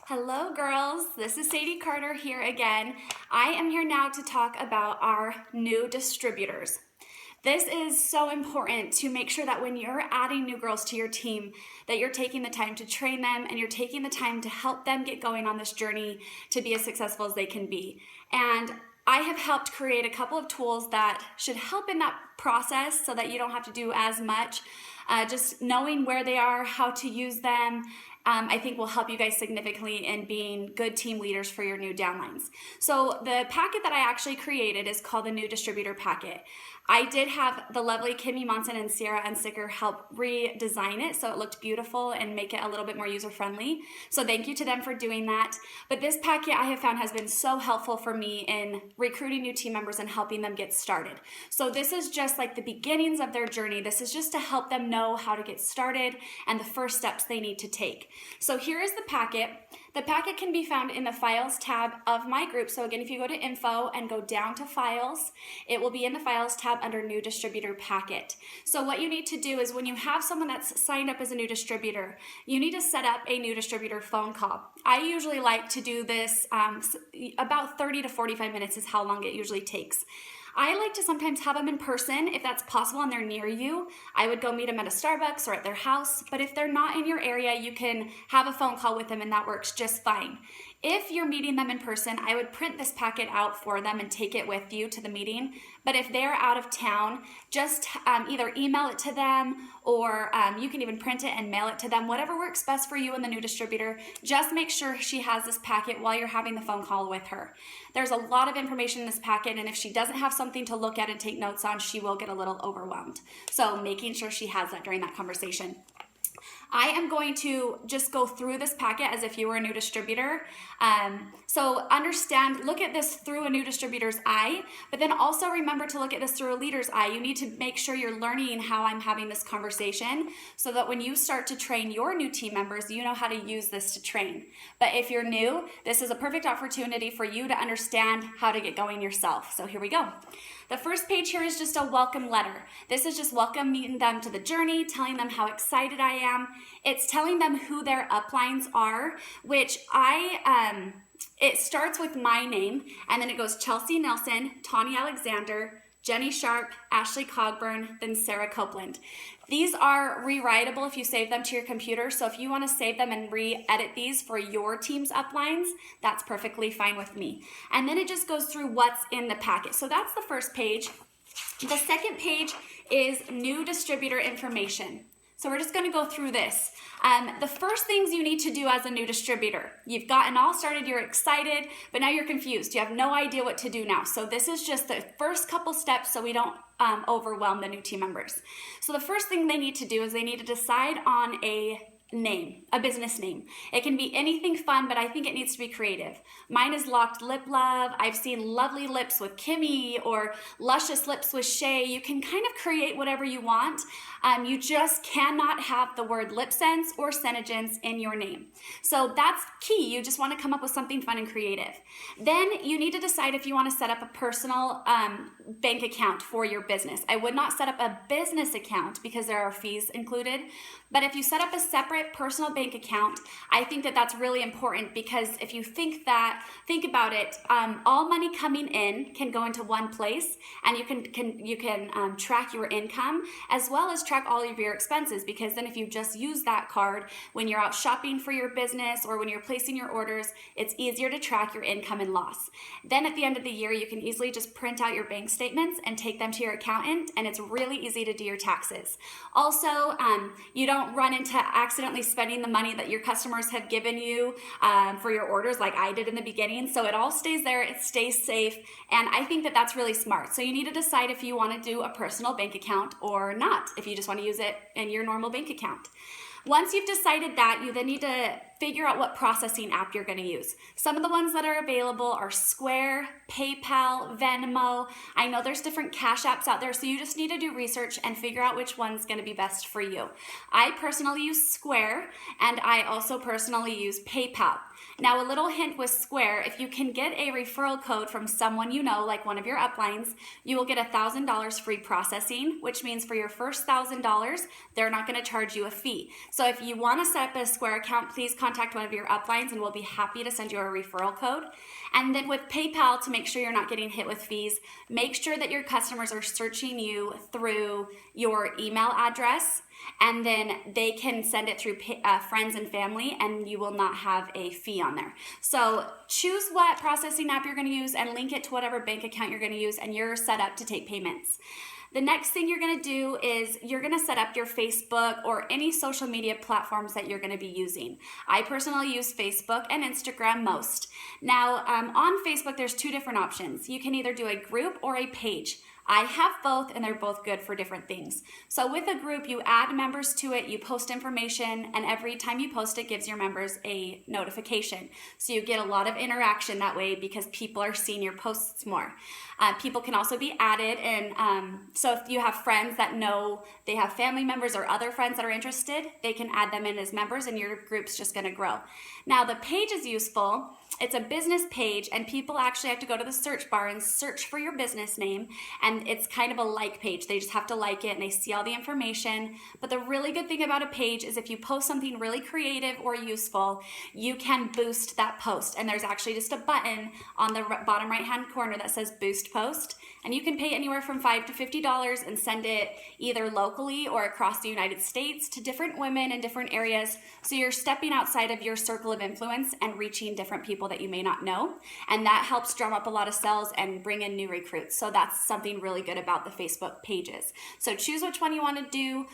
Hello girls, this is Sadie Carter here again. I am here now to talk about our new distributors. This is so important to make sure that when you're adding new girls to your team, that you're taking the time to train them and you're taking the time to help them get going on this journey to be as successful as they can be. And I have helped create a couple of tools that should help in that process so that you don't have to do as much. Just knowing where they are, how to use them, I think will help you guys significantly in being good team leaders for your new downlines. So the packet that I actually created is called the New Distributor Packet. I did have the lovely Kimmy Monson and Sierra Unsicker help redesign it so it looked beautiful and make it a little bit more user-friendly. So thank you to them for doing that. But this packet I have found has been so helpful for me in recruiting new team members and helping them get started. So this is just like the beginnings of their journey. This is just to help them know how to get started and the first steps they need to take. So here is the packet. The packet can be found in the Files tab of my group. So again, if you go to Info and go down to Files, it will be in the Files tab under New Distributor Packet. So what you need to do is when you have someone that's signed up as a new distributor, you need to set up a new distributor phone call. I usually like to do this about 30 to 45 minutes is how long it usually takes. I like to sometimes have them in person if that's possible and they're near you. I would go meet them at a Starbucks or at their house, but if they're not in your area, you can have a phone call with them and that works just fine. If you're meeting them in person, I would print this packet out for them and take it with you to the meeting. But if they're out of town, just either email it to them or you can even print it and mail it to them. Whatever works best for you and the new distributor, just make sure she has this packet while you're having the phone call with her. There's a lot of information in this packet, and if she doesn't have something to look at and take notes on, she will get a little overwhelmed. So making sure she has that during that conversation. I am going to just go through this packet as if you were a new distributor. So understand, look at this through a new distributor's eye, but then also remember to look at this through a leader's eye. You need to make sure you're learning how I'm having this conversation so that when you start to train your new team members, you know how to use this to train. But if you're new, this is a perfect opportunity for you to understand how to get going yourself. So here we go. The first page here is just a welcome letter. This is just welcoming them to the journey, telling them how excited I am. It's telling them who their uplines are, which it starts with my name, and then it goes Chelsea Nelson, Tawny Alexander, Jenny Sharp, Ashley Cogburn, then Sarah Copeland. These are rewritable if you save them to your computer, so if you want to save them and re-edit these for your team's uplines, that's perfectly fine with me. And then it just goes through what's in the packet. So that's the first page. The second page is new distributor information. So we're just going to go through this. The first things you need to do as a new distributor, you've gotten all started, you're excited, but now you're confused. You have no idea what to do now. So this is just the first couple steps so we don't overwhelm the new team members. So the first thing they need to do is they need to decide on a name, a business name. It can be anything fun, but I think it needs to be creative. Mine is Locked Lip Love. I've seen Lovely Lips with Kimmy or Luscious Lips with Shay. You can kind of create whatever you want. You just cannot have the word lip sense or Senegence in your name. So that's key. You just want to come up with something fun and creative. Then you need to decide if you want to set up a personal bank account for your business. I would not set up a business account because there are fees included. But if you set up a separate personal bank account, I think that that's really important because if you think about it, all money coming in can go into one place, and you can track your income as well as track all of your expenses, because then if you just use that card when you're out shopping for your business or when you're placing your orders, it's easier to track your income and loss. Then at the end of the year, you can easily just print out your bank statements and take them to your accountant, and it's really easy to do your taxes. Also, you don't run into accidentally spending the money that your customers have given you for your orders like I did in the beginning. So it all stays there, it stays safe, and I think that that's really smart. So you need to decide if you want to do a personal bank account or not, if you just want to use it in your normal bank account. Once you've decided that, you then need to figure out what processing app you're going to use. Some of the ones that are available are Square, PayPal, Venmo. I know there's different cash apps out there, so you just need to do research and figure out which one's going to be best for you. I personally use Square, and I also personally use PayPal. Now, a little hint with Square, if you can get a referral code from someone you know, like one of your uplines, you will get $1,000 free processing, which means for your first $1,000, they're not going to charge you a fee. So if you want to set up a Square account, please contact one of your uplines and we'll be happy to send you a referral code. And then with PayPal, to make sure you're not getting hit with fees, make sure that your customers are searching you through your email address, and then they can send it through friends and family, and you will not have a fee on there. So choose what processing app you're going to use and link it to whatever bank account you're going to use, and you're set up to take payments. The next thing you're going to do is you're going to set up your Facebook or any social media platforms that you're going to be using. I personally use Facebook and Instagram most. Now, on Facebook, there's two different options. You can either do a group or a page. I have both, and they're both good for different things. So with a group, you add members to it, you post information, and every time you post it gives your members a notification. So you get a lot of interaction that way because people are seeing your posts more. People can also be added, and so if you have friends that know they have family members or other friends that are interested, they can add them in as members, and your group's just going to grow. Now the page is useful. It's a business page, and people actually have to go to the search bar and search for your business name, and it's kind of a like page. They just have to like it and they see all the information. But the really good thing about a page is if you post something really creative or useful, you can boost that post, and there's actually just a button on the bottom right hand corner that says boost post, and you can pay anywhere from $5 to $50 and send it either locally or across the United States to different women in different areas. So you're stepping outside of your circle of influence and reaching different people that you may not know, and that helps drum up a lot of sales and bring in new recruits. So that's something really good about the Facebook pages. So choose which one you want to do.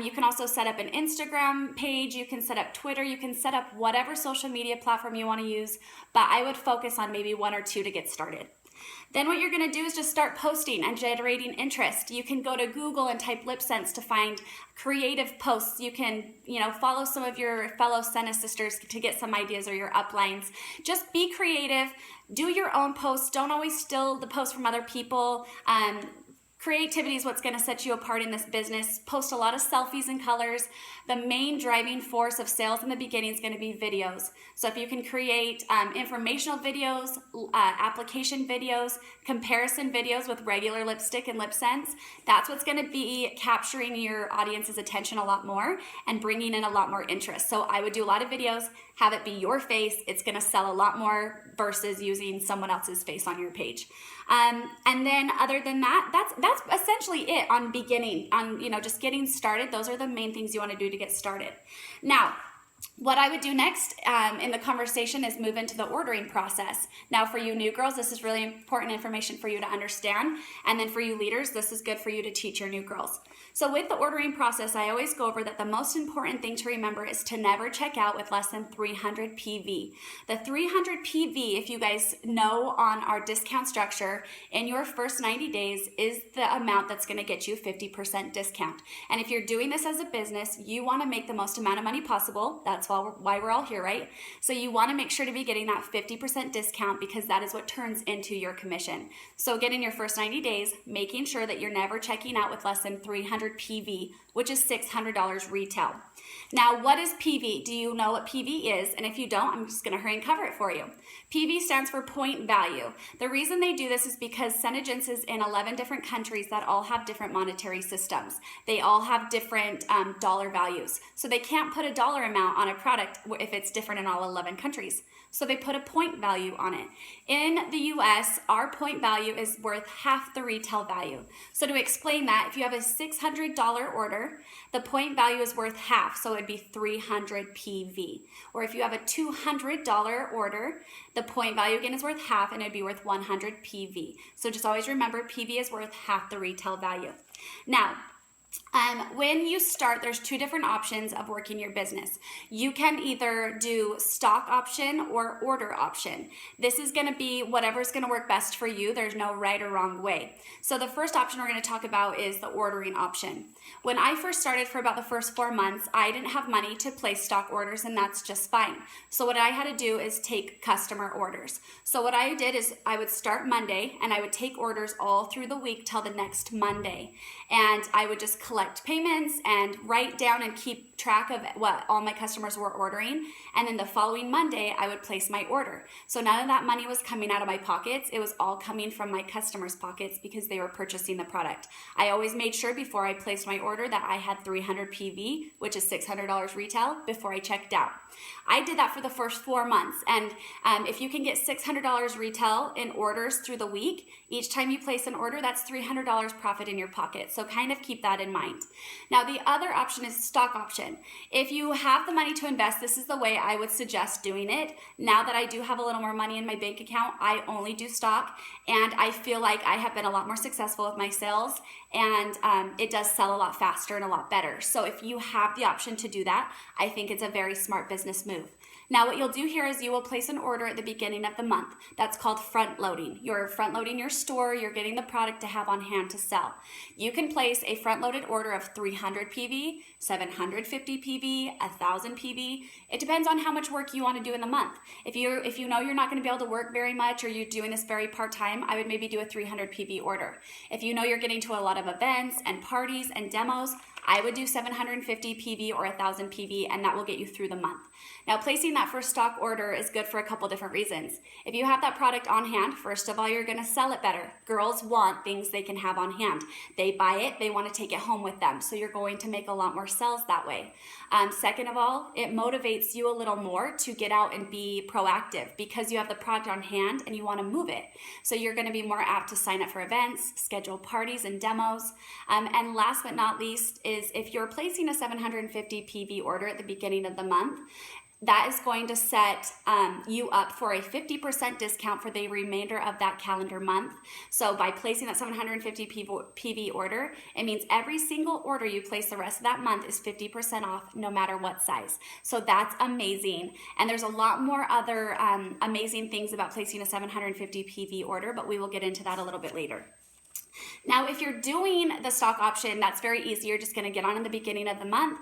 You can also set up an Instagram page, you can set up Twitter, you can set up whatever social media platform you want to use, but I would focus on maybe one or two to get started. Then what you're going to do is just start posting and generating interest. You can go to Google and type lip sense to find creative posts. You can, follow some of your fellow Senna sisters to get some ideas, or your uplines. Just be creative. Do your own posts. Don't always steal the posts from other people. Creativity is what's going to set you apart in this business. Post a lot of selfies and colors. The main driving force of sales in the beginning is going to be videos. So if you can create informational videos, application videos, comparison videos with regular lipstick and lip sense, that's what's going to be capturing your audience's attention a lot more and bringing in a lot more interest. So I would do a lot of videos, have it be your face. It's going to sell a lot more versus using someone else's face on your page. And then other than that, that's essentially it on beginning, on, just getting started. Those are the main things you want to do to get started. Now, what I would do next in the conversation is move into the ordering process. Now, for you new girls, this is really important information for you to understand. And then for you leaders, this is good for you to teach your new girls. So with the ordering process, I always go over that the most important thing to remember is to never check out with less than 300 PV. The 300 PV, if you guys know on our discount structure, in your first 90 days is the amount that's going to get you 50% discount. And if you're doing this as a business, you want to make the most amount of money possible. That's why we're all here, right? So you want to make sure to be getting that 50% discount, because that is what turns into your commission. So again, in your first 90 days, making sure that you're never checking out with less than 300 PV, which is $600 retail. Now, what is PV? Do you know what PV is? And if you don't, I'm just going to hurry and cover it for you. PV stands for point value. The reason they do this is because Senegens is in 11 different countries that all have different monetary systems. They all have different dollar values. So they can't put a dollar amount on a product if it's different in all 11 countries. So they put a point value on it. In the US, our point value is worth half the retail value. So to explain that, if you have a $600 order, the point value is worth half, so it'd be 300 PV. Or if you have a $200 order, the point value again is worth half, and it'd be worth 100 PV. So just always remember, PV is worth half the retail value. Now, when you start, there's two different options of working your business. You can either do stock option or order option. This is going to be whatever's going to work best for you. There's no right or wrong way. So the first option we're going to talk about is the ordering option. When I first started, for about the first 4 months, I didn't have money to place stock orders, and that's just fine. So what I had to do is take customer orders. So what I did is I would start Monday, and I would take orders all through the week till the next Monday. And I would just collect collect payments and write down and keep track of what all my customers were ordering. And then the following Monday, I would place my order. So none of that money was coming out of my pockets. It was all coming from my customers' pockets because they were purchasing the product. I always made sure before I placed my order that I had 300 PV, which is $600 retail, before I checked out. I did that for the first 4 months. And if you can get $600 retail in orders through the week, each time you place an order, that's $300 profit in your pocket. So kind of keep that in mind. Now, the other option is stock option. If you have the money to invest, this is the way I would suggest doing it. Now that I do have a little more money in my bank account, I only do stock, and I feel like I have been a lot more successful with my sales, and it does sell a lot faster and a lot better. So if you have the option to do that, I think it's a very smart business move. Now, what you'll do here is you will place an order at the beginning of the month. That's called front loading. You're front loading your store. You're getting the product to have on hand to sell. You can place a front loaded order of 300 PV, 750 PV, 1,000 PV. It depends on how much work you want to do in the month. If you know you're not going to be able to work very much, or you're doing this very part-time, I would maybe do a 300 PV order. If you know you're getting to a lot of events and parties and demos, I would do 750 PV or 1,000 PV, and that will get you through the month. Now, placing that first stock order is good for a couple different reasons. If you have that product on hand, first of all, you're going to sell it better. Girls want things they can have on hand. They buy it, they want to take it home with them, so you're going to make a lot more sales that way. Second of all, it motivates you a little more to get out and be proactive because you have the product on hand and you want to move it. So you're going to be more apt to sign up for events, schedule parties and demos. And last but not least is if you're placing a 750 PV order at the beginning of the month, that is going to set you up for a 50% discount for the remainder of that calendar month. So by placing that 750 PV order, it means every single order you place the rest of that month is 50% off, no matter what size. So that's amazing. And there's a lot more other amazing things about placing a 750 PV order, but we will get into that a little bit later. Now, if you're doing the stock option, that's very easy. You're just going to get on in the beginning of the month,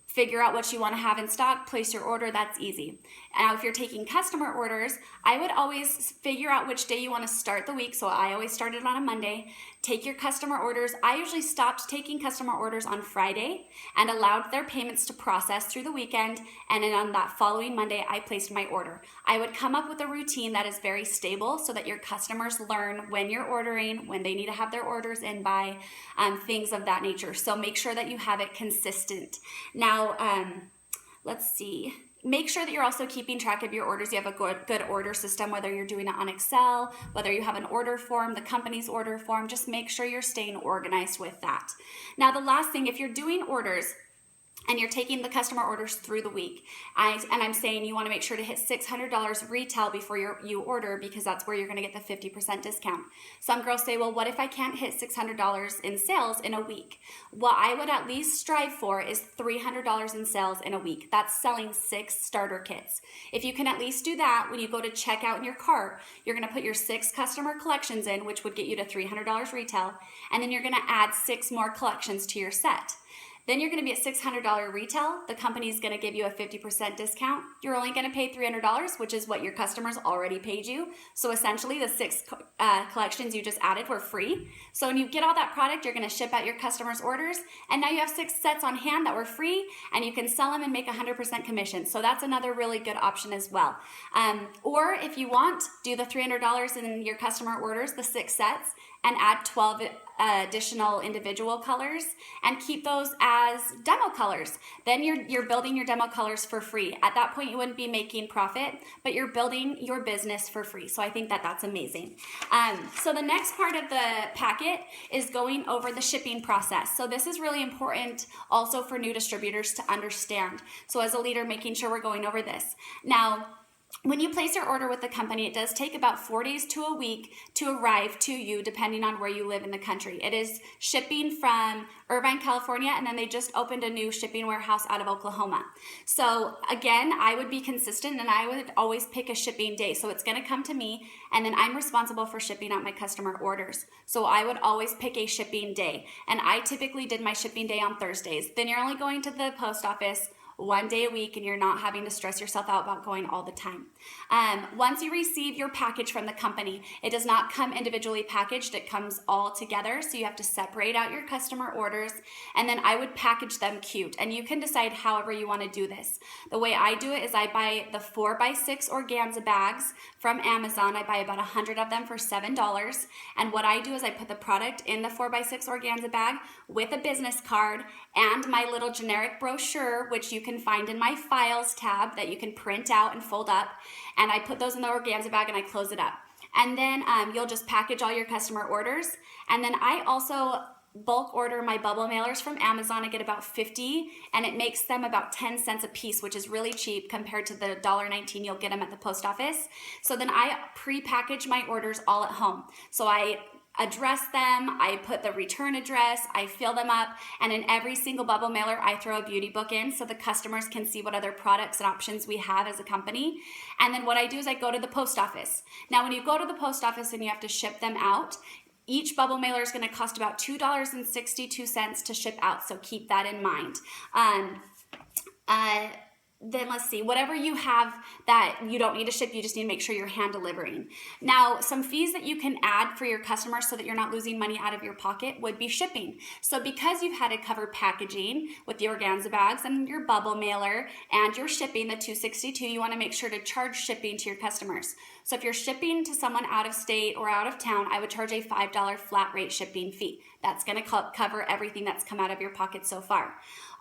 figure out what you want to have in stock, place your order. That's easy. Now, if you're taking customer orders, I would always figure out which day you want to start the week. So I always started on a Monday. Take your customer orders. I usually stopped taking customer orders on Friday and allowed their payments to process through the weekend. And then on that following Monday, I placed my order. I would come up with a routine that is very stable so that your customers learn when you're ordering, when they need to have their orders in by, things of that nature. So make sure that you have it consistent. Now, let's see. Make sure that you're also keeping track of your orders. You have a good order system, whether you're doing it on Excel, whether you have an order form, the company's order form. Just make sure you're staying organized with that. Now, the last thing, if you're doing orders and you're taking the customer orders through the week, and I'm saying you want to make sure to hit $600 retail before you order, because that's where you're going to get the 50% discount. Some girls say, well, what if I can't hit $600 in sales in a week? What I would at least strive for is $300 in sales in a week. That's selling 6 starter kits. If you can at least do that, when you go to check out in your cart, you're going to put your 6 customer collections in, which would get you to $300 retail, and then you're going to add 6 more collections to your set. Then you're going to be at $600 retail. The company is going to give you a 50% discount. You're only going to pay $300, which is what your customers already paid you. So essentially, the 6 collections you just added were free. So when you get all that product, you're going to ship out your customers' orders, and now you have 6 sets on hand that were free, and you can sell them and make 100% commission. So that's another really good option as well. Or if you want, do the $300 in your customer orders, the 6 sets, and add 12 additional individual colors and keep those as demo colors. Then you're building your demo colors for free. At that point, you wouldn't be making profit, but you're building your business for free. So I think that that's amazing. So the next part of the packet is going over the shipping process. So this is really important also for new distributors to understand. So as a leader, making sure we're going over this. Now, when you place your order with the company, it does take about 4 days to a week to arrive to you, depending on where you live in the country. It is shipping from Irvine, California, and then they just opened a new shipping warehouse out of Oklahoma. So again, I would be consistent, and I would always pick a shipping day. So it's going to come to me, and then I'm responsible for shipping out my customer orders. So I would always pick a shipping day, and I typically did my shipping day on Thursdays. Then you're only going to the post office one day a week and you're not having to stress yourself out about going all the time. Once you receive your package from the company, it does not come individually packaged. It comes all together. So you have to separate out your customer orders, and then I would package them cute. And you can decide however you want to do this. The way I do it is I buy the 4x6 organza bags from Amazon. I buy about 100 of them for $7. And what I do is I put the product in the 4x6 organza bag with a business card and my little generic brochure, which you can find in my files tab that you can print out and fold up. And I put those in the organza bag and I close it up. And then you'll just package all your customer orders. And then I also bulk order my bubble mailers from Amazon. I get about 50 and it makes them about 10 cents a piece, which is really cheap compared to the $1.19 you'll get them at the post office. So then I pre-package my orders all at home. So I address them, I put the return address, I fill them up, and in every single bubble mailer I throw a beauty book in so the customers can see what other products and options we have as a company. And then what I do is I go to the post office. Now when you go to the post office and you have to ship them out, each bubble mailer is going to cost about $2.62 to ship out, so keep that in mind. Then let's see, whatever you have that you don't need to ship, you just need to make sure you're hand delivering. Now, some fees that you can add for your customers so that you're not losing money out of your pocket would be shipping. So because you've had to cover packaging with the organza bags and your bubble mailer and your shipping, the $2.62, you want to make sure to charge shipping to your customers. So if you're shipping to someone out of state or out of town, I would charge a $5 flat rate shipping fee. That's going to cover everything that's come out of your pocket so far.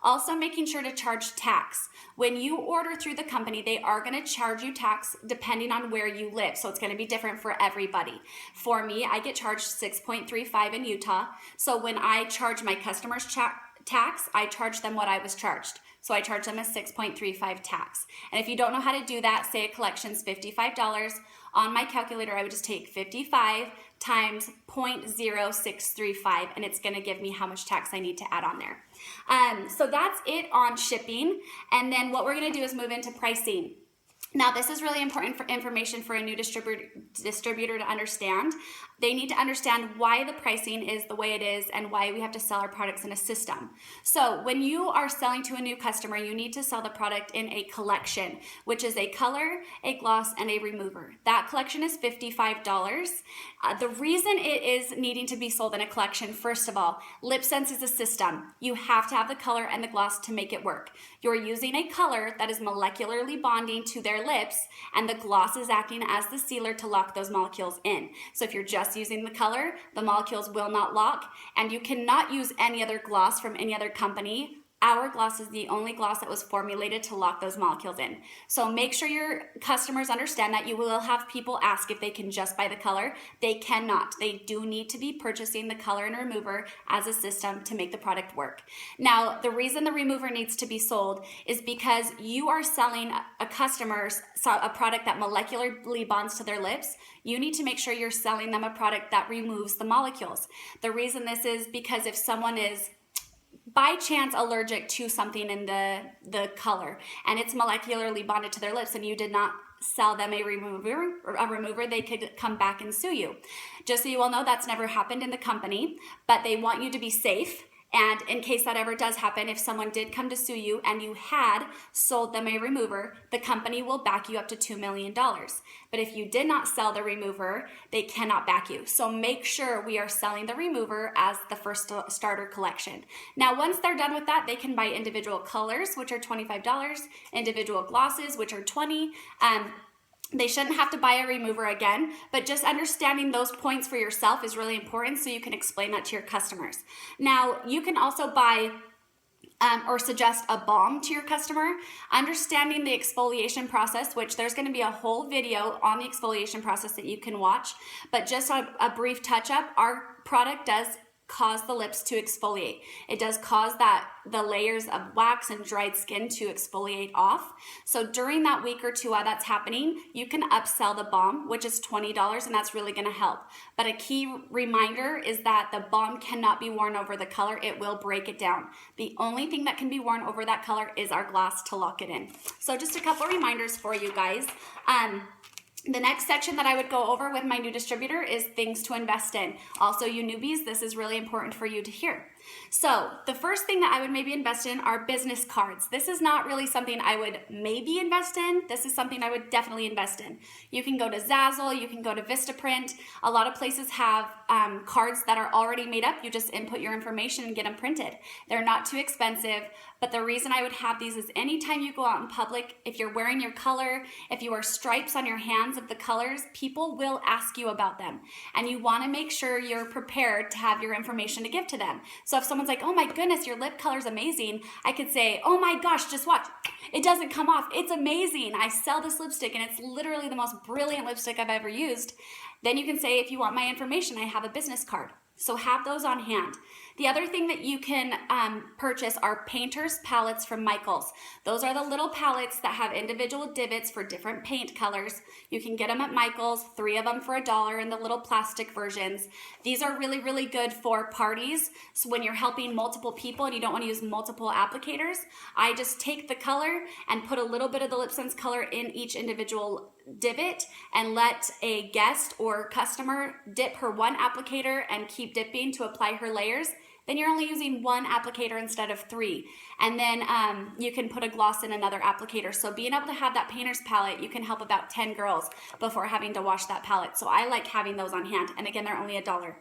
Also making sure to charge tax. When you order through the company, they are going to charge you tax depending on where you live. So it's going to be different for everybody. For me, I get charged 6.35 in Utah. So when I charge my customers tax, I charge them what I was charged. So I charge them a 6.35 tax. And if you don't know how to do that, say a collection's $55. On my calculator, I would just take 55 times 0.0635, and it's going to give me how much tax I need to add on there. So that's it on shipping. And then what we're going to do is move into pricing. Now, this is really important for information for a new distributor to understand. They need to understand why the pricing is the way it is and why we have to sell our products in a system. So when you are selling to a new customer, you need to sell the product in a collection, which is a color, a gloss, and a remover. That collection is $55. The reason it is needing to be sold in a collection, first of all, LipSense is a system. You have to have the color and the gloss to make it work. You're using a color that is molecularly bonding to their lips, and the gloss is acting as the sealer to lock those molecules in. So if you're just using the color, the molecules will not lock, and you cannot use any other gloss from any other company. Our gloss is the only gloss that was formulated to lock those molecules in. So make sure your customers understand that. You will have people ask if they can just buy the color. They cannot. They do need to be purchasing the color and remover as a system to make the product work. Now, the reason the remover needs to be sold is because you are selling a product that molecularly bonds to their lips. You need to make sure you're selling them a product that removes the molecules. The reason this is because if someone is by chance allergic to something in the color and it's molecularly bonded to their lips and you did not sell them a remover, they could come back and sue you. Just so you all know, that's never happened in the company, but they want you to be safe. And in case that ever does happen, if someone did come to sue you and you had sold them a remover, the company will back you up to $2 million. But if you did not sell the remover, they cannot back you. So make sure we are selling the remover as the first starter collection. Now, once they're done with that, they can buy individual colors, which are $25, individual glosses, which are $20. They shouldn't have to buy a remover again, but just understanding those points for yourself is really important so you can explain that to your customers. Now, you can also buy or suggest a balm to your customer. Understanding the exfoliation process, which there's going to be a whole video on the exfoliation process that you can watch, but just a brief touch-up, our product does cause the lips to exfoliate. It does cause the layers of wax and dried skin to exfoliate off. So during that week or two while that's happening, you can upsell the balm, which is $20, and that's really going to help. But a key reminder is that the balm cannot be worn over the color. It will break it down. The only thing that can be worn over that color is our gloss to lock it in. So just a couple reminders for you guys. The next section that I would go over with my new distributor is things to invest in. Also, you newbies, this is really important for you to hear. So the first thing that I would maybe invest in are business cards. This is not really something I would maybe invest in. This is something I would definitely invest in. You can go to Zazzle, you can go to Vistaprint. A lot of places have cards that are already made up. You just input your information and get them printed. They're not too expensive, but the reason I would have these is anytime you go out in public, if you're wearing your color, if you wear stripes on your hands of the colors, people will ask you about them. And you want to make sure you're prepared to have your information to give to them. So if someone's like, oh my goodness, your lip color is amazing, I could say, oh my gosh, just watch. It doesn't come off. It's amazing. I sell this lipstick and it's literally the most brilliant lipstick I've ever used. Then you can say, if you want my information, I have a business card. So have those on hand. The other thing that you can purchase are painter's palettes from Michaels. Those are the little palettes that have individual divots for different paint colors. You can get them at Michaels, 3 of them for $1 in the little plastic versions. These are really, really good for parties. So when you're helping multiple people and you don't want to use multiple applicators, I just take the color and put a little bit of the Lip Sense color in each individual divot and let a guest or customer dip her one applicator and keep dipping to apply her layers. Then you're only using 1 applicator instead of 3. And then you can put a gloss in another applicator. So being able to have that painter's palette, you can help about 10 girls before having to wash that palette. So I like having those on hand. And again, they're only $1.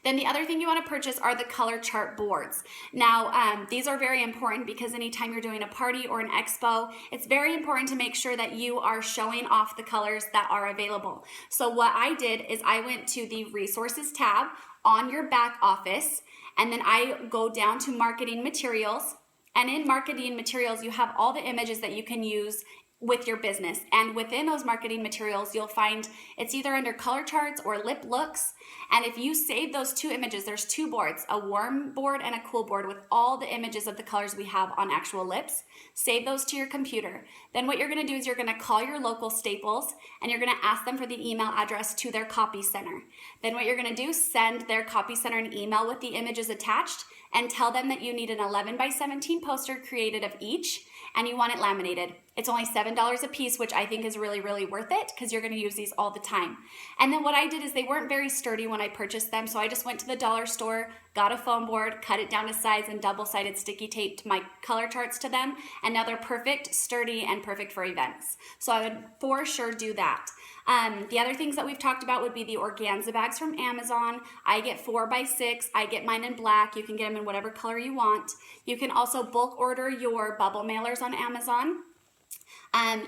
Then the other thing you want to purchase are the color chart boards. Now, these are very important because anytime you're doing a party or an expo, it's very important to make sure that you are showing off the colors that are available. So what I did is I went to the resources tab on your back office, and then I go down to marketing materials. And in marketing materials, you have all the images that you can use with your business. And within those marketing materials, you'll find it's either under color charts or lip looks. And if you save those 2 images, there's 2 boards, a warm board and a cool board with all the images of the colors we have on actual lips. Save those to your computer. Then what you're going to do is you're going to call your local Staples and you're going to ask them for the email address to their copy center. Then what you're going to do, send their copy center an email with the images attached and tell them that you need an 11x17 poster created of each and you want it laminated. It's only $7 a piece, which I think is really, really worth it because you're going to use these all the time. And then what I did is they weren't very sturdy when I purchased them, so I just went to the dollar store, got a foam board, cut it down to size, and double-sided sticky taped my color charts to them, and now they're perfect, sturdy, and perfect for events. So I would for sure do that. The other things that we've talked about would be the organza bags from Amazon. I get 4x6. I get mine in black. You can get them in whatever color you want. You can also bulk order your bubble mailers on Amazon.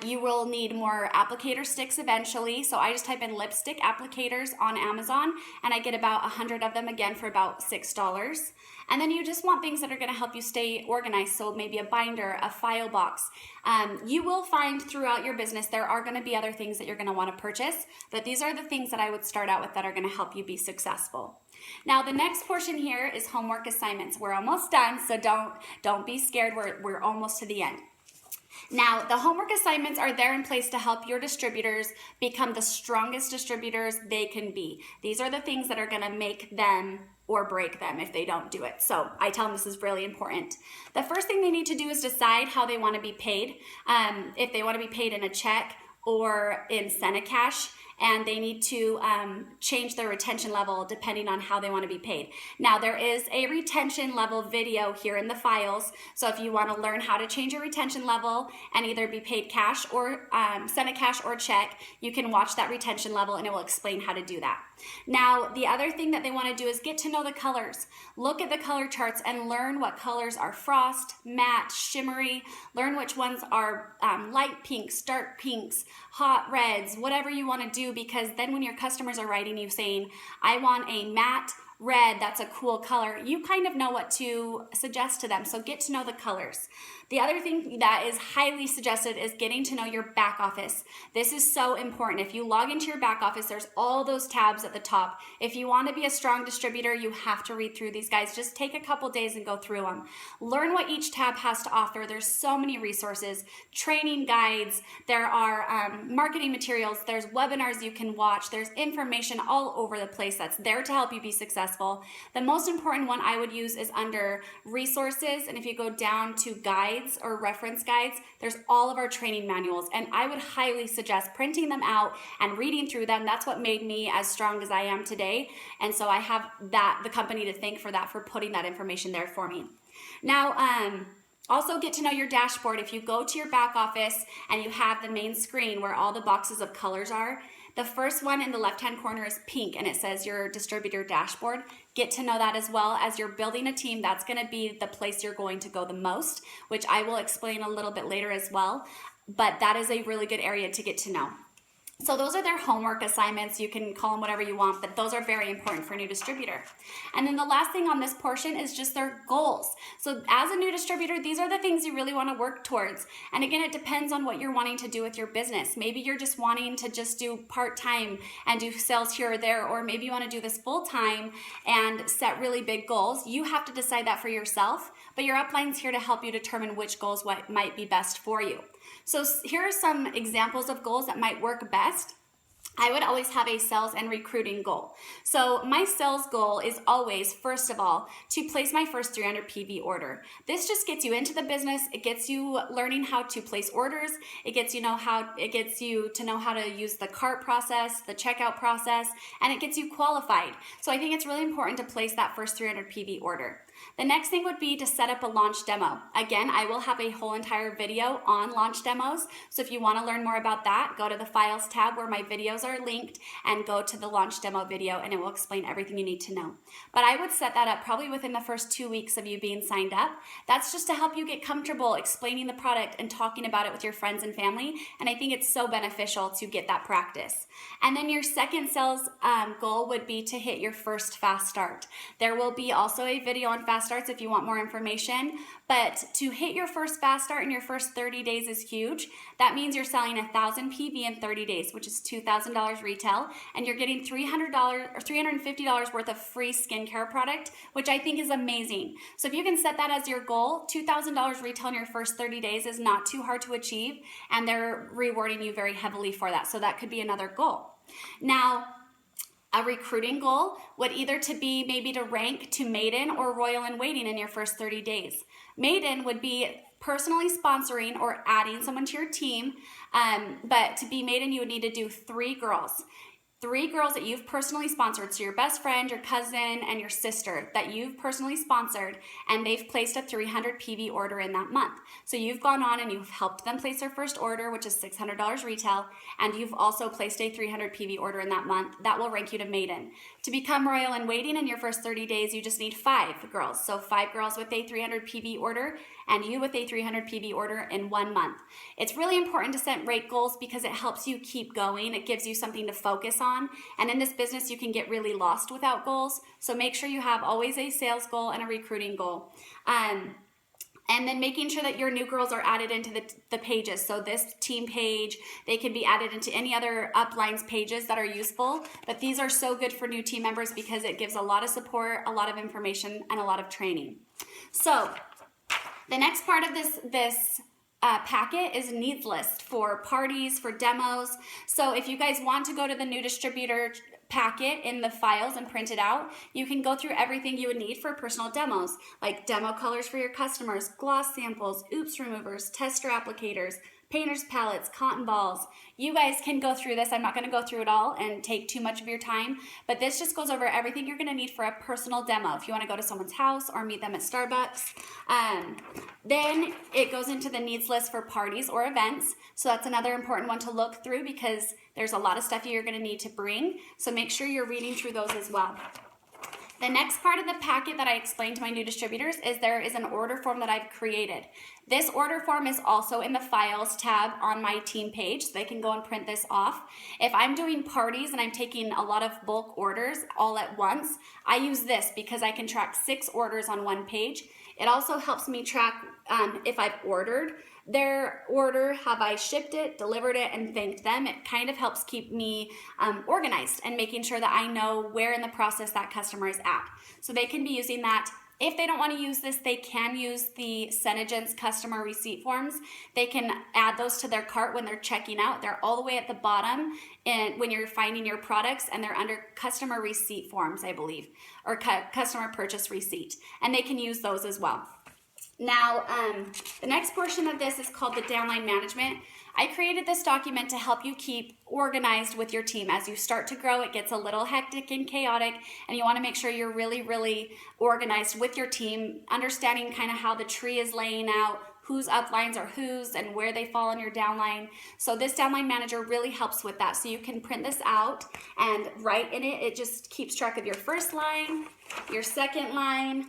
You will need more applicator sticks eventually, so I just type in lipstick applicators on Amazon and I get about 100 of them again for about $6. And then you just want things that are going to help you stay organized, so maybe a binder, a file box. You will find throughout your business there are going to be other things that you're going to want to purchase, but these are the things that I would start out with that are going to help you be successful. Now the next portion here is homework assignments. We're almost done, so don't be scared. We're almost to the end. Now, the homework assignments are there in place to help your distributors become the strongest distributors they can be. These are the things that are going to make them or break them if they don't do it. So I tell them this is really important. The first thing they need to do is decide how they want to be paid. If they want to be paid in a check or in Cash, and they need to change their retention level depending on how they want to be paid. Now, there is a retention level video here in the files, so if you want to learn how to change your retention level and either be paid cash or Cash or check, you can watch that retention level and it will explain how to do that. Now, the other thing that they want to do is get to know the colors. Look at the color charts and learn what colors are frost, matte, shimmery. Learn which ones are light pinks, dark pinks, hot reds, whatever you want to do, because then when your customers are writing you saying, I want a matte red, that's a cool color, you kind of know what to suggest to them. So get to know the colors. The other thing that is highly suggested is getting to know your back office. This is so important. If you log into your back office, there's all those tabs at the top. If you want to be a strong distributor, you have to read through these guys. Just take a couple days and go through them. Learn what each tab has to offer. There's so many resources, training guides, there are marketing materials, there's webinars you can watch, there's information all over the place that's there to help you be successful. The most important one I would use is under resources, and if you go down to guides, guides or reference guides, there's all of our training manuals, and I would highly suggest printing them out and reading through them. That's what made me as strong as I am today, and so I have the company to thank for that, for putting that information there for me. Now, also get to know your dashboard. If you go to your back office and you have the main screen where all the boxes of colors are, the first one in the left-hand corner is pink and it says your distributor dashboard. Get to know that as well. As you're building a team, that's going to be the place you're going to go the most, which I will explain a little bit later as well. But that is a really good area to get to know. So those are their homework assignments. You can call them whatever you want, but those are very important for a new distributor. And then the last thing on this portion is just their goals. So as a new distributor, these are the things you really want to work towards. And again, it depends on what you're wanting to do with your business. Maybe you're just wanting to just do part-time and do sales here or there, or maybe you want to do this full-time and set really big goals. You have to decide that for yourself, but your upline's here to help you determine which goals might be best for you. So here are some examples of goals that might work best. I would always have a sales and recruiting goal. So my sales goal is always, first of all, to place my first 300 PV order. This just gets you into the business. It gets you learning how to place orders. It gets you to know how to use the cart process, the checkout process, and it gets you qualified. So I think it's really important to place that first 300 PV order. The next thing would be to set up a launch demo. Again, I will have a whole entire video on launch demos. So if you want to learn more about that, go to the Files tab where my videos are linked and go to the launch demo video and it will explain everything you need to know. But I would set that up probably within the first 2 weeks of you being signed up. That's just to help you get comfortable explaining the product and talking about it with your friends and family. And I think it's so beneficial to get that practice. And then your second sales goal would be to hit your first fast start. There will be also a video on fast starts if you want more information, but to hit your first fast start in your first 30 days is huge. That means you're selling 1,000 PV in 30 days, which is $2,000 retail, and you're getting $300 or $350 worth of free skincare product, which I think is amazing. So if you can set that as your goal, $2,000 retail in your first 30 days is not too hard to achieve, and they're rewarding you very heavily for that. So that could be another goal. Now, a recruiting goal would either to be maybe to rank to maiden or royal in waiting in your first 30 days. Maiden would be personally sponsoring or adding someone to your team, but to be maiden, you would need to do 3 girls. 3 girls that you've personally sponsored, so your best friend, your cousin, and your sister that you've personally sponsored, and they've placed a 300 PV order in that month. So you've gone on and you've helped them place their first order, which is $600 retail, and you've also placed a 300 PV order in that month. That will rank you to maiden. To become royal in waiting in your first 30 days, you just need 5 girls. So 5 girls with a 300 PV order, and you with a 300 PV order in 1 month. It's really important to set rate goals because it helps you keep going. It gives you something to focus on. And in this business, you can get really lost without goals. So make sure you have always a sales goal and a recruiting goal. And then making sure that your new girls are added into the pages. So this team page, they can be added into any other uplines pages that are useful. But these are so good for new team members because it gives a lot of support, a lot of information, and a lot of training. So the next part of this packet is needs list for parties, for demos. So if you guys want to go to the new distributor packet in the files and print it out, you can go through everything you would need for personal demos, like demo colors for your customers, gloss samples, oops removers, tester applicators, painter's palettes, cotton balls. You guys can go through this. I'm not going to go through it all and take too much of your time, but this just goes over everything you're going to need for a personal demo. If you want to go to someone's house or meet them at Starbucks, then it goes into the needs list for parties or events. So that's another important one to look through because there's a lot of stuff you're going to need to bring. So make sure you're reading through those as well. The next part of the packet that I explained to my new distributors is there is an order form that I've created. This order form is also in the Files tab on my team page, so they can go and print this off. If I'm doing parties and I'm taking a lot of bulk orders all at once, I use this because I can track 6 orders on one page. It also helps me track if I've ordered their order, have I shipped it, delivered it, and thanked them. It kind of helps keep me organized and making sure that I know where in the process that customer is at. So they can be using that. If they don't want to use this, they can use the Senegence customer receipt forms. They can add those to their cart when they're checking out. They're all the way at the bottom and when you're finding your products, and they're under customer receipt forms, I believe, or customer purchase receipt. And they can use those as well. Now, the next portion of this is called the downline management. I created this document to help you keep organized with your team. As you start to grow, it gets a little hectic and chaotic, and you want to make sure you're really, really organized with your team, understanding kind of how the tree is laying out, whose uplines are whose, and where they fall in your downline. So this downline manager really helps with that. So you can print this out and write in it. It just keeps track of your first line, your second line,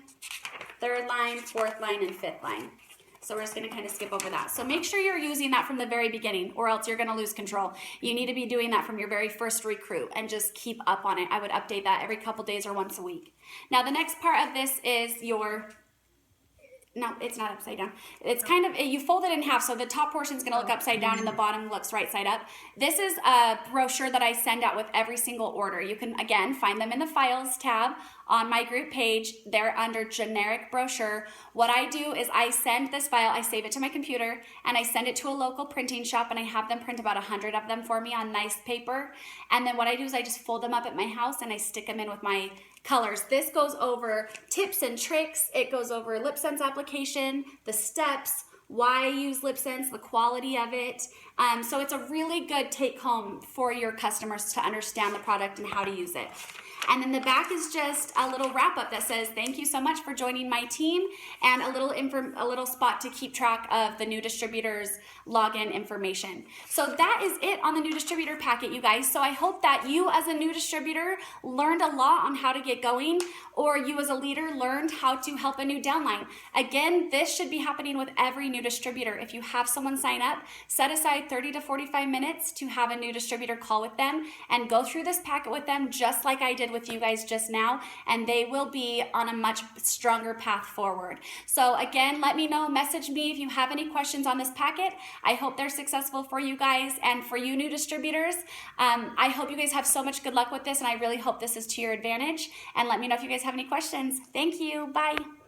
third line, fourth line, and fifth line. So we're just going to kind of skip over that. So make sure you're using that from the very beginning, or else you're going to lose control. You need to be doing that from your very first recruit and just keep up on it. I would update that every couple days or once a week. Now the next part of this is your, no, it's not upside down. It's kind of, you fold it in half, so the top portion is going to look upside down and the bottom looks right side up. This is a brochure that I send out with every single order. You can, again, find them in the Files tab on my group page. They're under Generic Brochure. What I do is I send this file, I save it to my computer, and I send it to a local printing shop, and I have them print about 100 of them for me on nice paper. And then what I do is I just fold them up at my house, and I stick them in with my colors. This goes over tips and tricks. It goes over LipSense application, the steps, why I use LipSense, the quality of it. So it's a really good take home for your customers to understand the product and how to use it. And then the back is just a little wrap up that says, thank you so much for joining my team, and a little spot to keep track of the new distributor's login information. So that is it on the new distributor packet, you guys. So I hope that you as a new distributor learned a lot on how to get going, or you as a leader learned how to help a new downline. Again, this should be happening with every new distributor. If you have someone sign up, set aside 30 to 45 minutes to have a new distributor call with them and go through this packet with them, just like I did with you guys just now, and they will be on a much stronger path forward. So again, let me know, message me if you have any questions on this packet. I hope they're successful for you guys, and for you new distributors, I hope you guys have so much good luck with this, and I really hope this is to your advantage. And let me know if you guys have any questions. Thank you. Bye.